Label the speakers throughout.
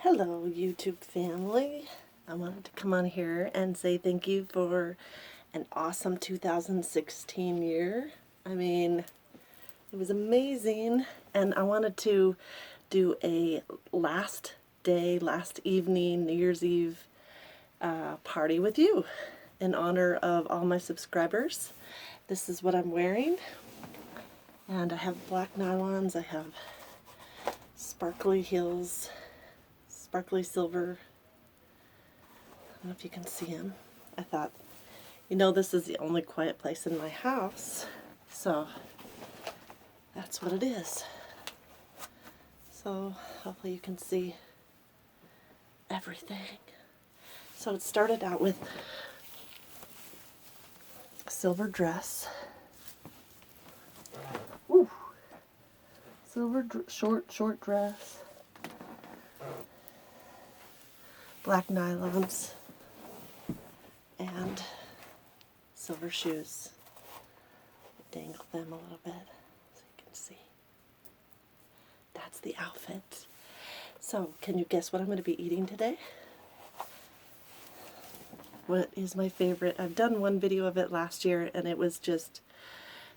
Speaker 1: Hello, YouTube family. I wanted to come on here and say thank you for an awesome 2016 year. I mean, it was amazing, and I wanted to do a last evening, New Year's Eve party with you in honor of all my subscribers. This is what I'm wearing, and I have black nylons, I have sparkly heels, sparkly silver. I don't know if you can see him. I thought, this is the only quiet place in my house, so that's what it is. So hopefully you can see everything. So it started out with a silver dress. Ooh. Silver short dress. Black nylons and silver shoes. Dangle them a little bit so you can see. That's the outfit. So, can you guess what I'm going to be eating today? What is my favorite? I've done one video of it last year and it was just,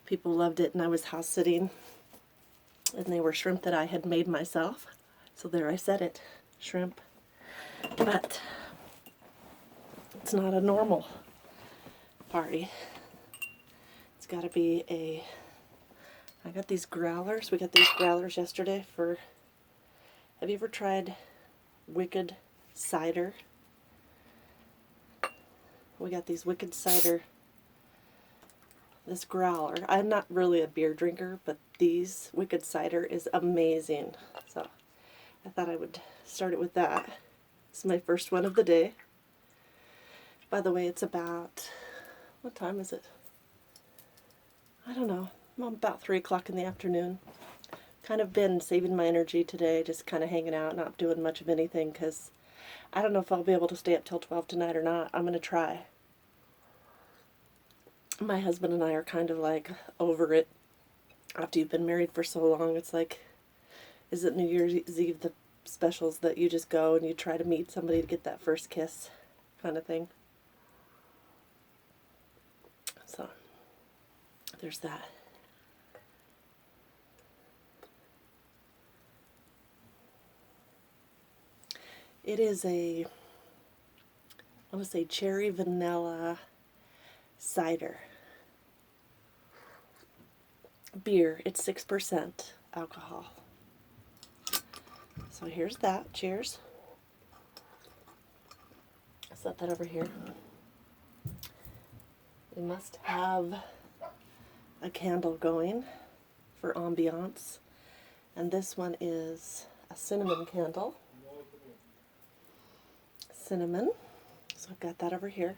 Speaker 1: people loved it, and I was house sitting and they were shrimp that I had made myself. So there, I said it, shrimp. But it's not a normal party. It's got to be I got these growlers. We got these growlers yesterday for, have you ever tried Wicked cider? We got these Wicked cider, this growler. I'm not really a beer drinker, but these Wicked cider is amazing. So I thought I would start it with that. It's my first one of the day. By the way, it's about, what time is it? I don't know. About 3 o'clock in the afternoon. Kind of been saving my energy today, just kind of hanging out, not doing much of anything, because I don't know if I'll be able to stay up till 12 tonight or not. I'm going to try. My husband and I are kind of like over it. After you've been married for so long, it's like, is it New Year's Eve the specials that you just go and you try to meet somebody to get that first kiss kind of thing? So there's that. It is I want to say cherry vanilla cider beer. It's 6% alcohol. So here's that. Cheers. Set that over here. We must have a candle going for ambiance. And this one is a cinnamon candle. Cinnamon. So I've got that over here.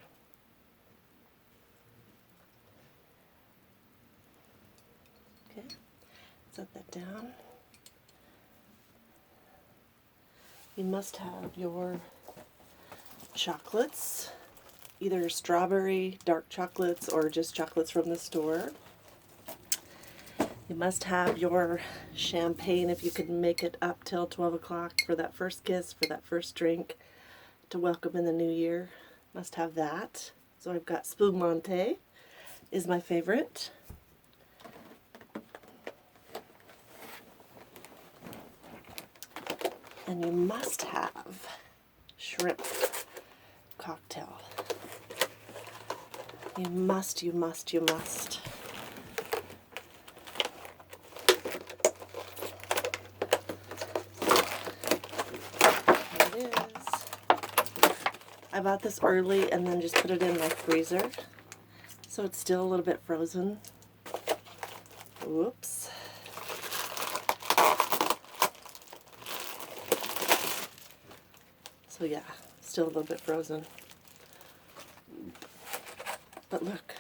Speaker 1: Okay. Set that down. You must have your chocolates, either strawberry, dark chocolates, or just chocolates from the store. You must have your champagne if you can make it up till 12 o'clock for that first kiss, for that first drink to welcome in the new year. Must have that. So I've got Spumante is my favorite. And you must have shrimp cocktail. You must. There it is. I bought this early and then just put it in my freezer, so it's still a little bit frozen. Whoops. So yeah, still a little bit frozen. But look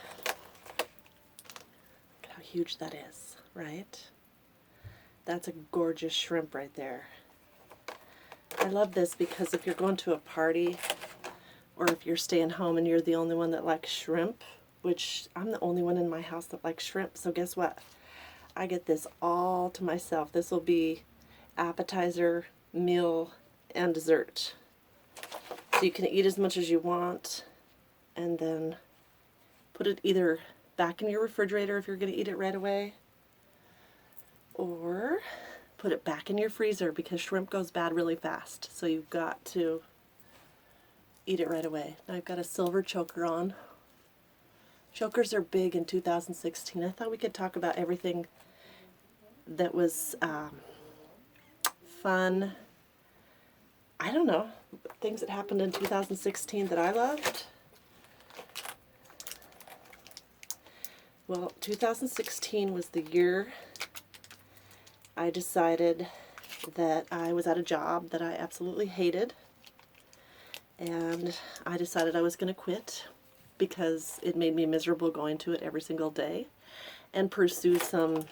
Speaker 1: how huge that is, right? That's a gorgeous shrimp right there. I love this because if you're going to a party, or if you're staying home and you're the only one that likes shrimp, which I'm the only one in my house that likes shrimp, so guess what? I get this all to myself. This will be appetizer, meal, and dessert. So you can eat as much as you want, and then put it either back in your refrigerator if you're going to eat it right away, or put it back in your freezer because shrimp goes bad really fast. So you've got to eat it right away. Now I've got a silver choker on. Chokers are big in 2016. I thought we could talk about everything that was fun. I don't know, things that happened in 2016 that I loved. Well, 2016 was the year I decided that I was at a job that I absolutely hated, and I decided I was going to quit because it made me miserable going to it every single day, and pursue some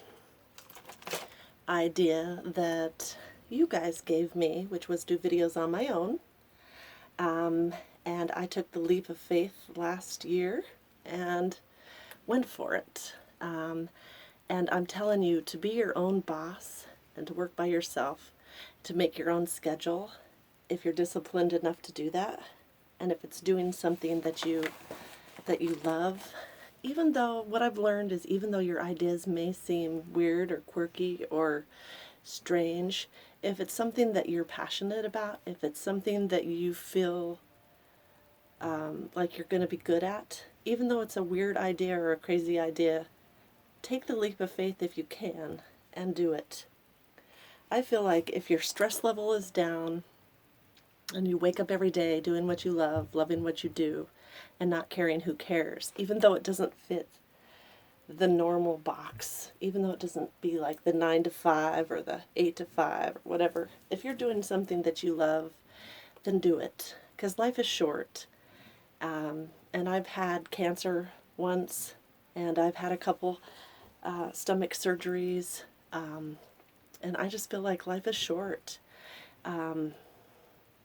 Speaker 1: idea that you guys gave me, which was do videos on my own. And I took the leap of faith last year and went for it. And I'm telling you, to be your own boss and to work by yourself, to make your own schedule, if you're disciplined enough to do that, and if it's doing something that you love, even though what I've learned is even though your ideas may seem weird or quirky or strange, if it's something that you're passionate about, if it's something that you feel like you're going to be good at, even though it's a weird idea or a crazy idea, take the leap of faith if you can and do it. I feel like if your stress level is down and you wake up every day doing what you love, loving what you do, and not caring who cares, even though it doesn't fit the normal box, even though it doesn't be like the 9 to 5 or the 8 to 5 or whatever, if you're doing something that you love, then do it, because life is short. And I've had cancer once, and I've had a couple stomach surgeries, and I just feel like life is short, you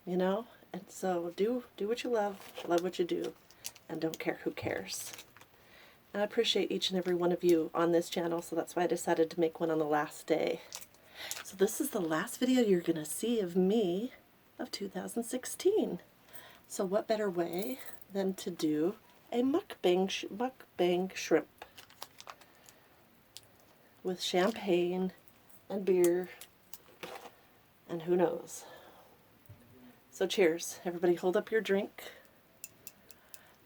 Speaker 1: know, and so do what you love what you do, and don't care who cares. And I appreciate each and every one of you on this channel, so that's why I decided to make one on the last day. So this is the last video you're going to see of me of 2016. So what better way than to do a mukbang shrimp with champagne and beer and who knows. So cheers. Everybody hold up your drink.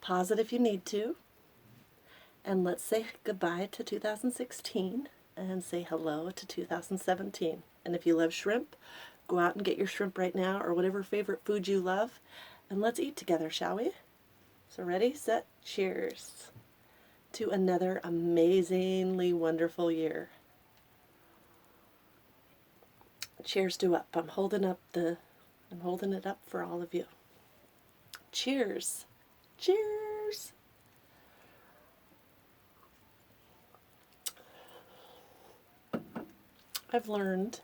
Speaker 1: Pause it if you need to. And let's say goodbye to 2016 and say hello to 2017. And if you love shrimp, go out and get your shrimp right now, or whatever favorite food you love, and let's eat together, shall we? So ready, set, cheers to another amazingly wonderful year. Cheers to up. I'm holding it up for all of you. Cheers. Cheers. I've learned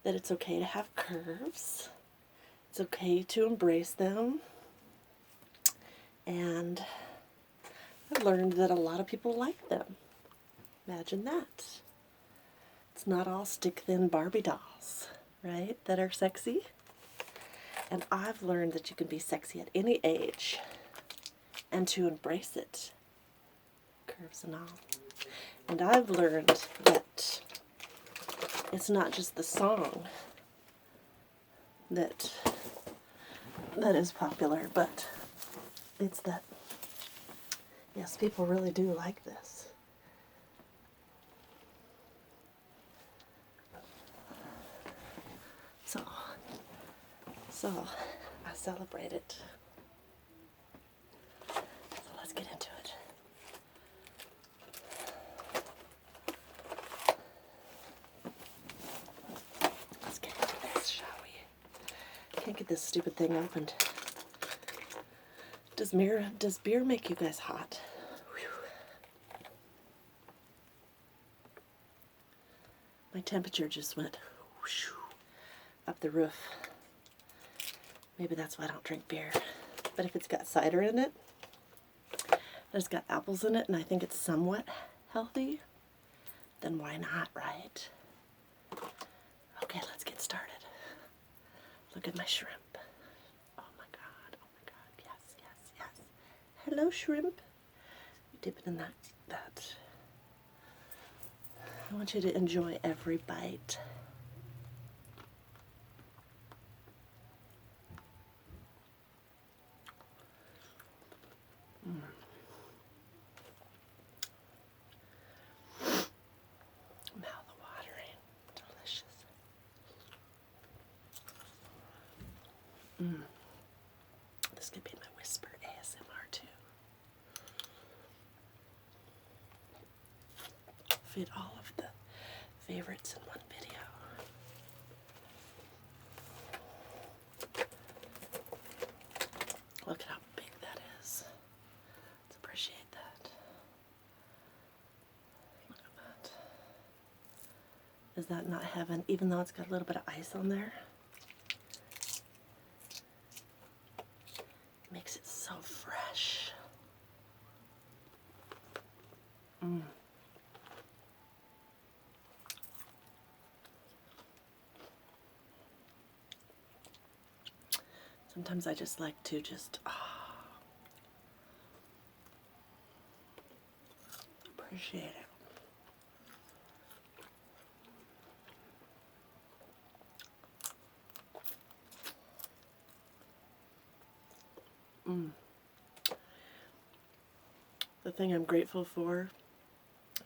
Speaker 1: that it's okay to have curves. It's okay to embrace them. And I've learned that a lot of people like them. Imagine that. It's not all stick-thin Barbie dolls, right, that are sexy. And I've learned that you can be sexy at any age and to embrace it. Curves and all. And I've learned that it's not just the song that is popular, but it's that, yes, people really do like this. So I celebrate it. So let's get into it. Let's get into this, shall we? Can't get this stupid thing opened. Does beer make you guys hot? Whew. My temperature just went whoosh, up the roof. Maybe that's why I don't drink beer. But if it's got cider in it, and it's got apples in it, and I think it's somewhat healthy, then why not, right? Okay, let's get started. Look at my shrimp. Oh my god, oh my god, yes, yes, yes. Hello, shrimp. You dip it in that. I want you to enjoy every bite. Mouth-watering, delicious. This could be my whisper ASMR too. Fit all of the favorites in one video. Look at how big that is. Let's appreciate that. Look at that. Is that not heaven? Even though it's got a little bit of ice on there. Makes it so fresh. Sometimes I just like to appreciate it. The thing I'm grateful for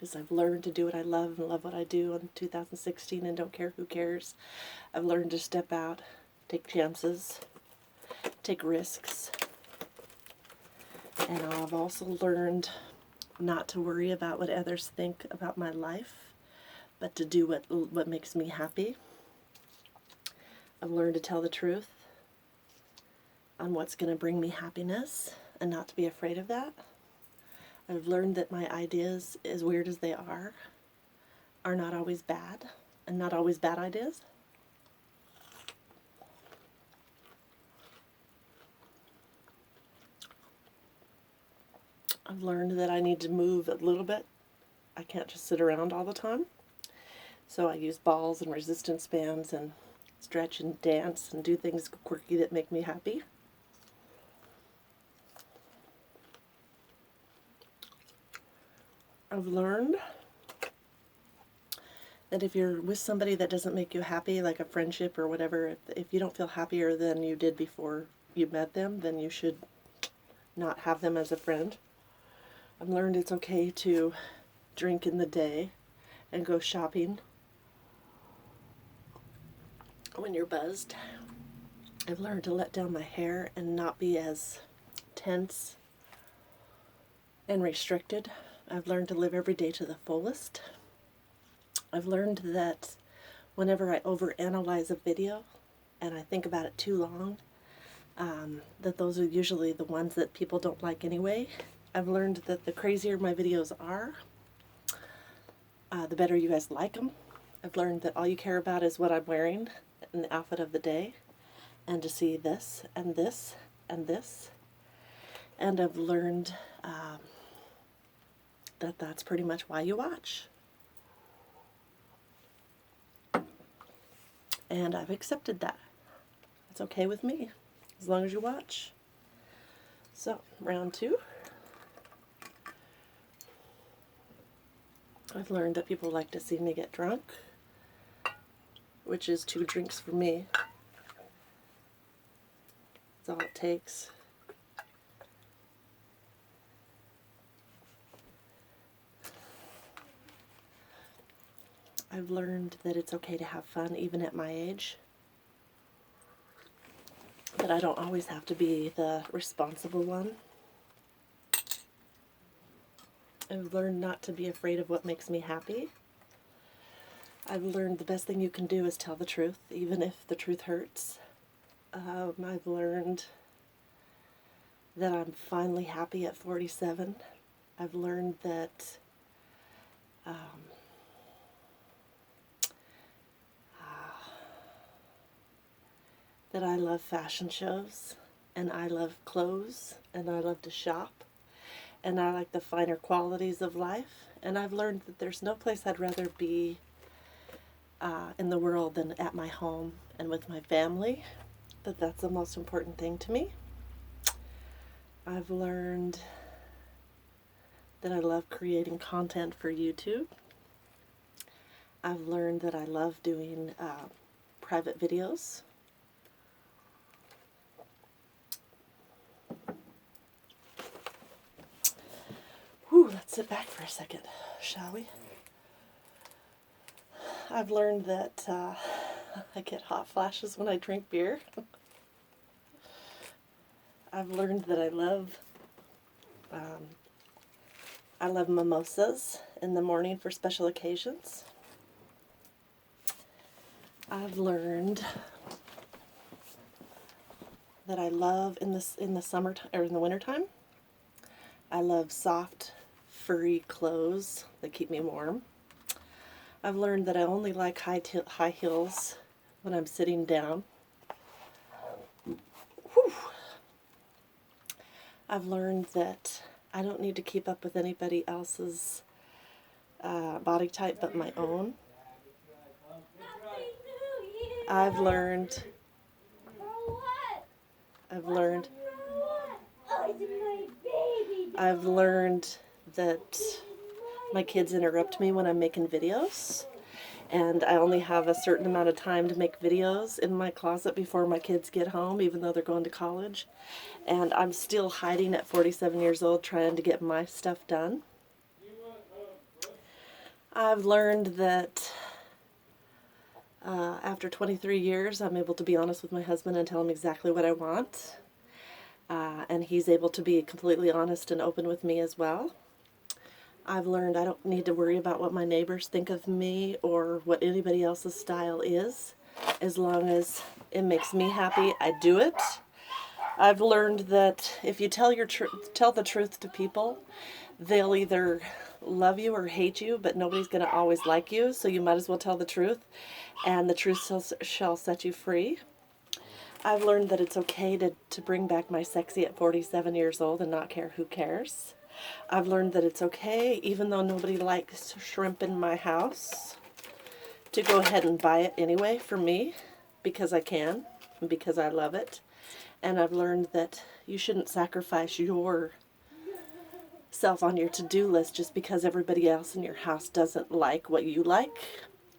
Speaker 1: is I've learned to do what I love and love what I do in 2016 and don't care who cares. I've learned to step out, take chances, take risks, and I've also learned not to worry about what others think about my life, but to do what makes me happy. I've learned to tell the truth on what's going to bring me happiness and not to be afraid of that. I've learned that my ideas, as weird as they are not always bad, and not always bad ideas. I've learned that I need to move a little bit. I can't just sit around all the time. So I use balls and resistance bands and stretch and dance and do things quirky that make me happy. I've learned that if you're with somebody that doesn't make you happy, like a friendship or whatever, if you don't feel happier than you did before you met them, then you should not have them as a friend. I've learned it's okay to drink in the day and go shopping when you're buzzed. I've learned to let down my hair and not be as tense and restricted. I've learned to live every day to the fullest. I've learned that whenever I overanalyze a video and I think about it too long, that those are usually the ones that people don't like anyway. I've learned that the crazier my videos are, the better you guys like them. I've learned that all you care about is what I'm wearing and the outfit of the day, and to see this and this and this. And I've learned that that's pretty much why you watch. And I've accepted that. It's okay with me, as long as you watch. So, round 2. I've learned that people like to see me get drunk, which is 2 drinks for me. That's all it takes. I've learned that it's okay to have fun even at my age. That I don't always have to be the responsible one. I've learned not to be afraid of what makes me happy. I've learned the best thing you can do is tell the truth, even if the truth hurts. I've learned that I'm finally happy at 47. I've learned that that I love fashion shows, and I love clothes, and I love to shop, and I like the finer qualities of life. And I've learned that there's no place I'd rather be in the world than at my home and with my family. that that's the most important thing to me. I've learned that I love creating content for YouTube. I've learned that I love doing private videos. Whew, let's sit back for a second, shall we? I've learned that I get hot flashes when I drink beer. I've learned that I love mimosas in the morning for special occasions. I've learned that I love in the summertime or in the wintertime. I love soft, furry clothes that keep me warm. I've learned that I only like high heels when I'm sitting down. Whew. I've learned that I don't need to keep up with anybody else's body type but my own. I've learned that my kids interrupt me when I'm making videos, and I only have a certain amount of time to make videos in my closet before my kids get home, even though they're going to college. And I'm still hiding at 47 years old trying to get my stuff done. I've learned that after 23 years, I'm able to be honest with my husband and tell him exactly what I want. And he's able to be completely honest and open with me as well. I've learned I don't need to worry about what my neighbors think of me or what anybody else's style is. As long as it makes me happy, I do it. I've learned that if you tell the truth to people, they'll either love you or hate you, but nobody's going to always like you, so you might as well tell the truth, and the truth shall set you free. I've learned that it's okay to bring back my sexy at 47 years old and not care who cares. I've learned that it's okay, even though nobody likes shrimp in my house, to go ahead and buy it anyway for me, because I can, and because I love it. And I've learned that you shouldn't sacrifice your self on your to-do list just because everybody else in your house doesn't like what you like.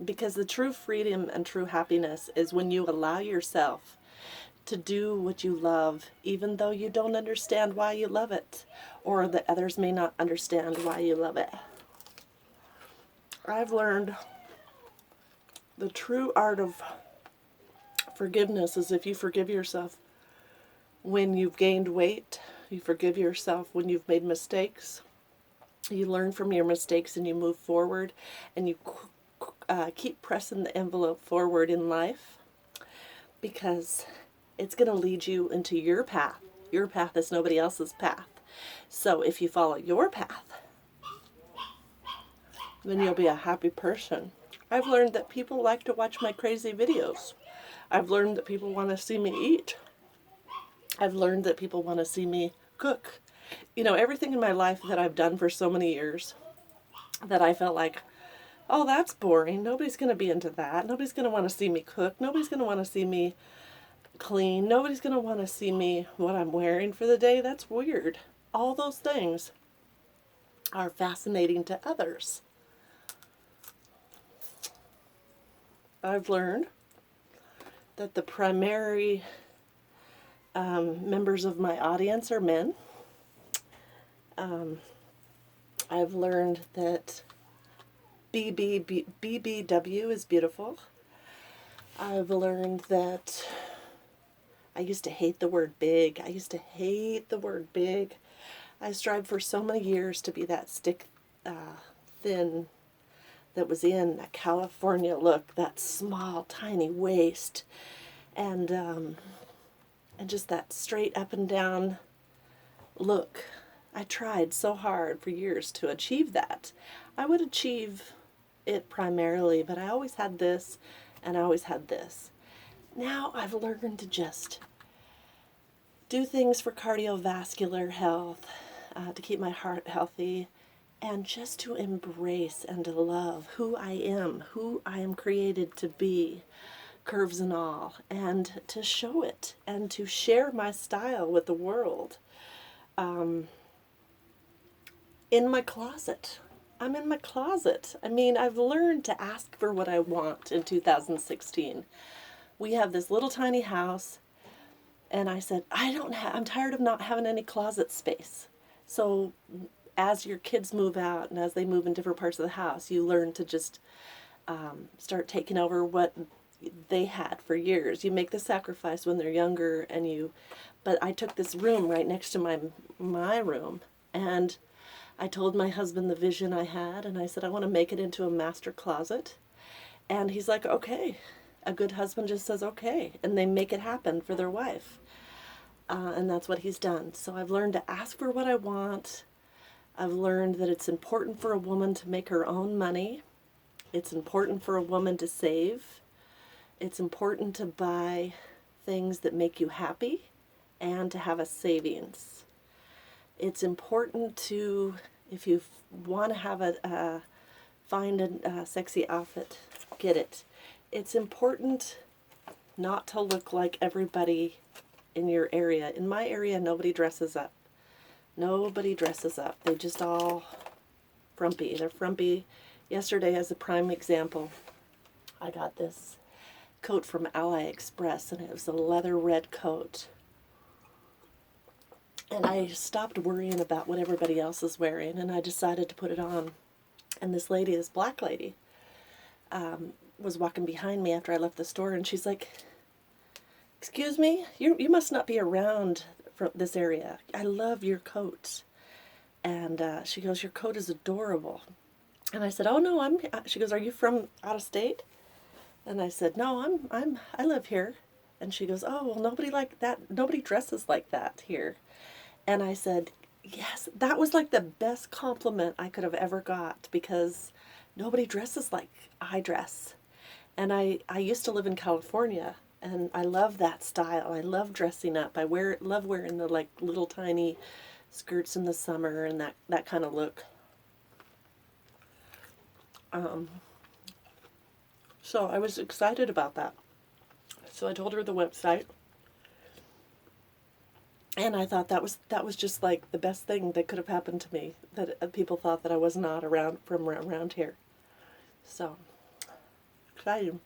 Speaker 1: Because the true freedom and true happiness is when you allow yourself to do what you love, even though you don't understand why you love it, or that others may not understand why you love it. I've learned the true art of forgiveness is if you forgive yourself when you've gained weight, you forgive yourself when you've made mistakes, you learn from your mistakes and you move forward, and you keep pressing the envelope forward in life, because it's going to lead you into your path. Your path is nobody else's path. So if you follow your path, then you'll be a happy person. I've learned that people like to watch my crazy videos. I've learned that people want to see me eat. I've learned that people want to see me cook. You know, everything in my life that I've done for so many years that I felt like, oh, that's boring. Nobody's going to be into that. Nobody's going to want to see me cook. Nobody's going to want to see me clean. Nobody's going to want to see me what I'm wearing for the day. That's weird. All those things are fascinating to others. I've learned that the primary members of my audience are men. I've learned that BBW is beautiful. I've learned that I used to hate the word big. I used to hate the word big. I strived for so many years to be that stick thin that was in a California look, that small, tiny waist, and just that straight up and down look. I tried so hard for years to achieve that. I would achieve it primarily, but I always had this, and I always had this. Now I've learned to just do things for cardiovascular health, to keep my heart healthy, and just to embrace and to love who I am created to be. curves and all, and to show it and to share my style with the world. In my closet. I'm in my closet. I mean, I've learned to ask for what I want in 2016. We have this little tiny house, and I said, I'm tired of not having any closet space. So as your kids move out and as they move in different parts of the house, you learn to just start taking over what they had for years. You make the sacrifice when they're younger, but I took this room right next to my room, and I told my husband the vision I had, and I said, I want to make it into a master closet. And he's like, okay. A good husband just says, okay. And they make it happen for their wife. And that's what he's done. So I've learned to ask for what I want. I've learned that it's important for a woman to make her own money. It's important for a woman to save. It's important to buy things that make you happy and to have a savings. It's important to, if you want to have find a sexy outfit, get it. It's important not to look like everybody in your area. In my area, nobody dresses up. Nobody dresses up. They just all frumpy. They're frumpy. Yesterday, as a prime example, I got this coat from AliExpress, and it was a leather red coat. And I stopped worrying about what everybody else is wearing, and I decided to put it on. And this black lady, was walking behind me after I left the store, and she's like, excuse me, you must not be around from this area. I love your coat. And she goes, your coat is adorable. And I said, oh no, she goes, are you from out of state? And I said, no, I live here. And she goes, oh, well, nobody dresses like that here. And I said, yes, that was like the best compliment I could have ever got, because nobody dresses like I dress. And I used to live in California, and I love that style. I love dressing up. I love wearing the like little tiny skirts in the summer and that kind of look. So I was excited about that. So I told her the website. And I thought that was just like the best thing that could have happened to me, that people thought that I was not from around here. So, exciting.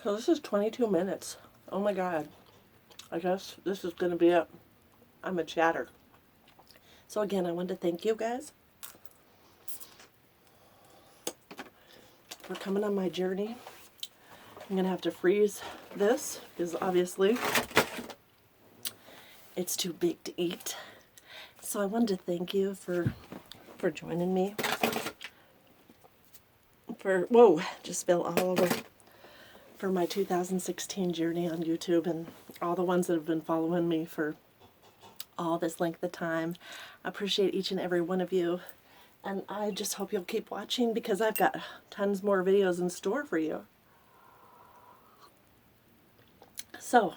Speaker 1: So this is 22 minutes. Oh my God. I guess this is going to be it. I'm a chatter. So again, I wanted to thank you guys for coming on my journey. I'm going to have to freeze this because obviously it's too big to eat. So I wanted to thank you for joining me. Whoa, just spilled all over. For my 2016 journey on YouTube, and all the ones that have been following me for all this length of time. I appreciate each and every one of you. And I just hope you'll keep watching, because I've got tons more videos in store for you. So,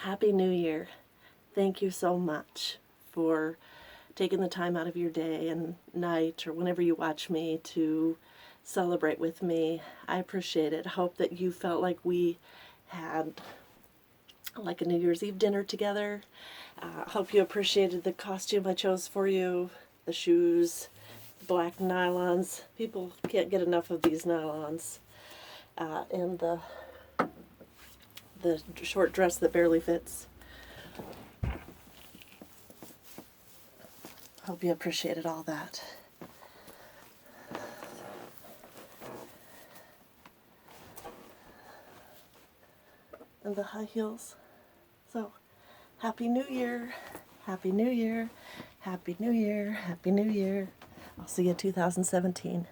Speaker 1: Happy New Year. Thank you so much for taking the time out of your day and night, or whenever you watch me, to celebrate with me. I appreciate it. I hope that you felt like we had like a New Year's Eve dinner together. Hope you appreciated the costume I chose for you, the shoes, black nylons. People can't get enough of these nylons. And the short dress that barely fits. Hope you appreciated all that. And the high heels. So, Happy New Year. Happy New Year. Happy New Year. Happy New Year. I'll see you in 2017.